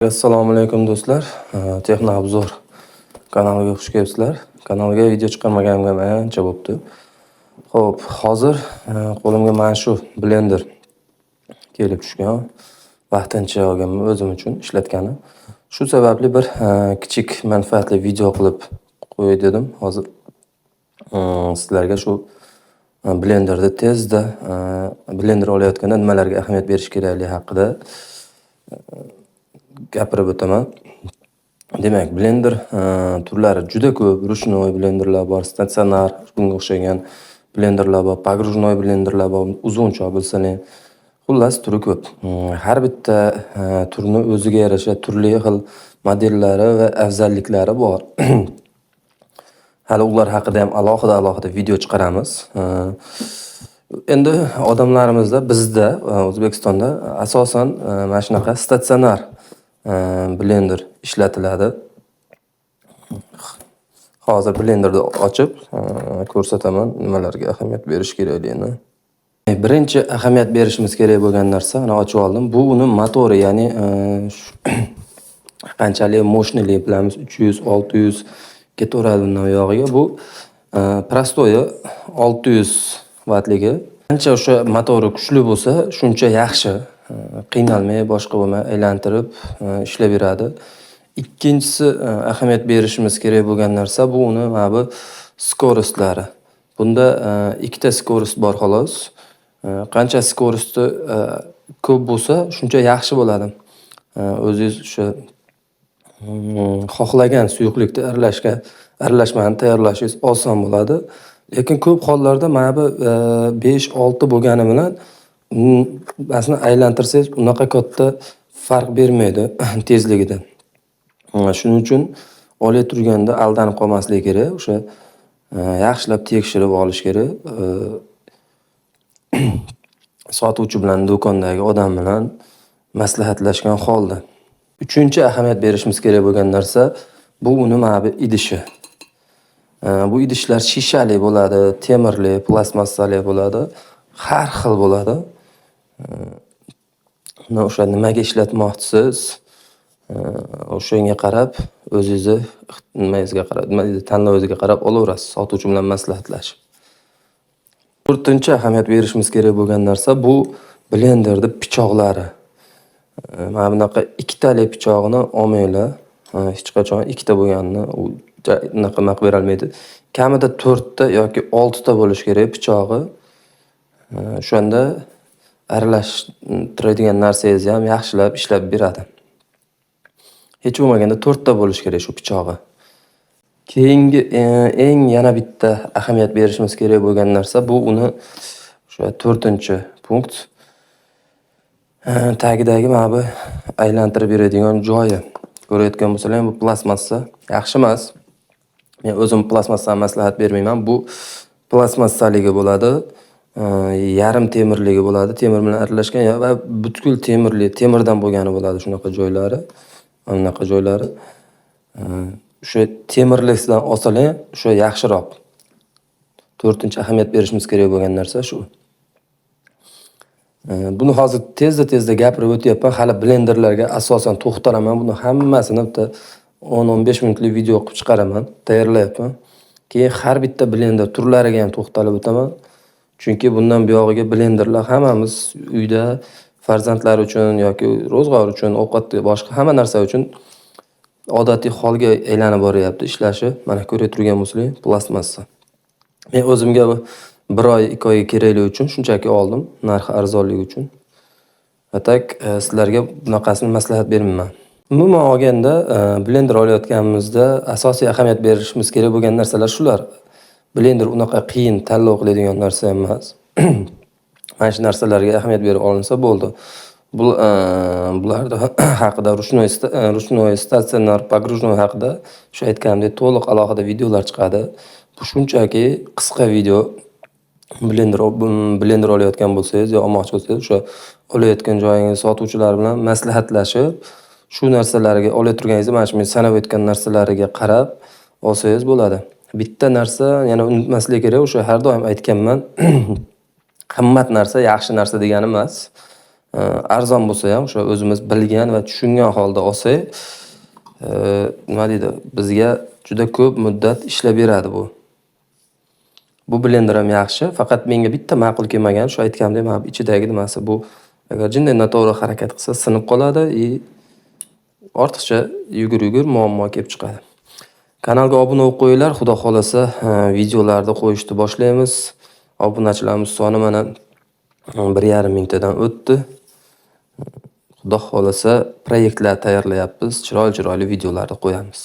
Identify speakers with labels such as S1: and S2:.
S1: Assalomu alaykum do'stlar. Texnoobzor kanaliga xush kelibsizlar. Kanalga video chiqarmaganimga ancha bo'pti. Xo'p, hozir qo'limga mana shu blender kelib tushgan. Vaqtincha olganman o'zim uchun ishlatganim. Shu sababli bir kichik manfaatli video qilib qo'yay dedim. Hozir sizlarga shu blenderda tezda blender olayotganda nimalarga ahamiyat berish kerakligi haqida gapirib o'taman. Demak, blender turlari juda ko'p. Ruchnoy blenderlar bor, statsionar, bunga o'xshagan blenderlar bor, pogrujnoy blenderlar bor, uzunchoq bo'lsa-ne. Xullas, turi ko'p. Har bitta turni o'ziga yarasha turli xil modellari va afzalliklari bor. Hali ular haqida ham alohida video chiqaramiz. Endi odamlarimizda, bizda, O'zbekistonda asosan mana shunaqa statsionar blender ishlatiladi. Hozir blenderni ochib ko'rsataman nimalarga ahamiyat berish kerakligini. Birinchi ahamiyat berishimiz kerak bo'lgan narsa, mana ochib oldim. Bu uni motori, ya'ni qanchalik mощныйлigi bilamiz, 300, 600 ketaveradi bundan yog'iga. Bu prostoyi 600 vattligi. Qancha o'sha motori kuchli bo'lsa, shuncha yaxshi. Qiynalmay, boshqa bo'lmay aylantirib ishlab beradi. Ikkinchisi ahamiyat berishimiz kerak bo'lgan narsa bu uni mana bu skorostlari. Bunda ikkita skorost bor xolos. Qancha skorosti ko'p bo'lsa, shuncha yaxshi bo'ladi. O'zingiz o'sha xohlagan suyuqlikni aralashmani tayyorlashingiz oson bo'ladi. Lekin ko'p hollarda mana bu 5-6 bo'lgani bilan basni aylantirsangiz unaqa katta farq bermaydi tezligida. Shuning uchun olay turganda aldanib qolmaslik kerak. O'sha yaxshilab tekshirib olish kerak. Sotuvchi bilan, do'kondagi odam bilan maslahatlashgan holda. Uchinchi ahamiyat berishimiz kerak bo'lgan narsa bu uni mana bu idishi. Bu idishlar shishali bo'ladi, temirli, plastmassali bo'ladi, har xil bo'ladi. O'sha nimaga ishlatmoqchisiz, o'shanga qarab o'zingizni nimangizga qarab, tanlovingizga qarab olaverasiz, sotuvchi bilan maslahatlashib. To'rtinchi ahamiyat berishimiz kerak bo'lgan narsa bu blenderda pichoqlari. Mana bunaqa ikkitali pichog'ini olmanglar. Hech qachon ikkita bo'lganini u unaqa maq berolmaydi. Kamida 4 ta yoki 6 ta bo'lish kerak pichog'i. O'shanda aralashtiradigan narsangiz ham yaxshilab ishlab beradi. Hech bo'lmaganda 4 ta bo'lish kerak shu pichog'i. Keyingi eng yana bitta ahamiyat berishimiz kerak bo'lgan narsa bu uni o'sha 4-punkt tagidagi mana bu aylantirib beradigan joyi. Ko'rayotgan bo'lsanglar, bu plastmassa yaxshi emas. Men o'zim plastmassani maslahat bermayman. Bu plastmassaligi bo'ladi. Yarim temirligi bo'ladi, temir bilan aralashgan va butkul temirdan bo'lgani bo'ladi shunaqa joylari, anaqa joylari. O'sha temirlikdan olsalar, o'sha yaxshiroq. 4-ahamiyat berishimiz kerak bo'lgan narsa shu. Buni hozir tezda gapirib o'tyapman. Hali blenderlarga asosan to'xtalaman. Buni hammasini bitta 10-15 minutlik video qilib chiqaraman, tayyorlayapman. Keyin har bitta blender turlariga ham to'xtalib o'taman. Chunki bundan buyog'iga blenderlar hammamiz uyda farzandlar uchun yoki ro'zg'or uchun, ovqat boshqa hamma narsa uchun odatiy holga aylanib boryapti ishlashi. Mana ko'rib turgan bo'lsangiz, plastmassa. Men o'zimga 1 oy, 2 oyga kerakligi uchun shunchaki oldim, narxi arzonligi uchun. Atak sizlarga bunaqasini maslahat bermayman. Umuman olganda, blender olayotganimizda asosiy ahamiyat berishimiz kerak bo'lgan narsalar shular. Blender unaqa qiyin tanlov qiladigan narsa emas. Mana shu narsalarga ahamiyat berib olinsa bo'ldi. Bularda haqida ruchnoy, statsionar, pogrujnoy haqida o'sha aytganimdek to'liq alohida videolar chiqadi. Bu shunchaki qisqa video. Blender olayotgan bo'lsangiz yo olmoqchi bo'lsangiz, o'sha olayotgan joyingiz sotuvchilar bilan maslahatlashib, shu narsalarga olay turganingizni mana shu men sanab o'tgan narsalariga qarab olsangiz bo'ladi. Bitta narsa yana unutmaslik kerak, o'sha har doim aytganman. Qimmat narsa yaxshi narsa degani emas. arzon bo'lsa ham o'sha o'zimiz bilgan va tushungan holda olsak, nima deydi, bizga juda ko'p muddat ishlab beradi bu. Bu blender ham yaxshi, faqat menga bitta ma'qul kelmagan, shu aytganimdek, mana ichidagi nimasi bu agar jinday noto'g'ri harakat qilsa sinib qoladi va ortiqcha yugur-yugur muammo kelib chiqadi. Kanalga obuna bo'lib qo'yinglar, xudo xolasa videolarni qo'yishni boshlaymiz. Obunachilarimiz soni mana 1,5 mingtadan o'tdi. Xudo xolasa proyektlar tayyorlayapmiz, chiroyli videolarni qo'yamiz.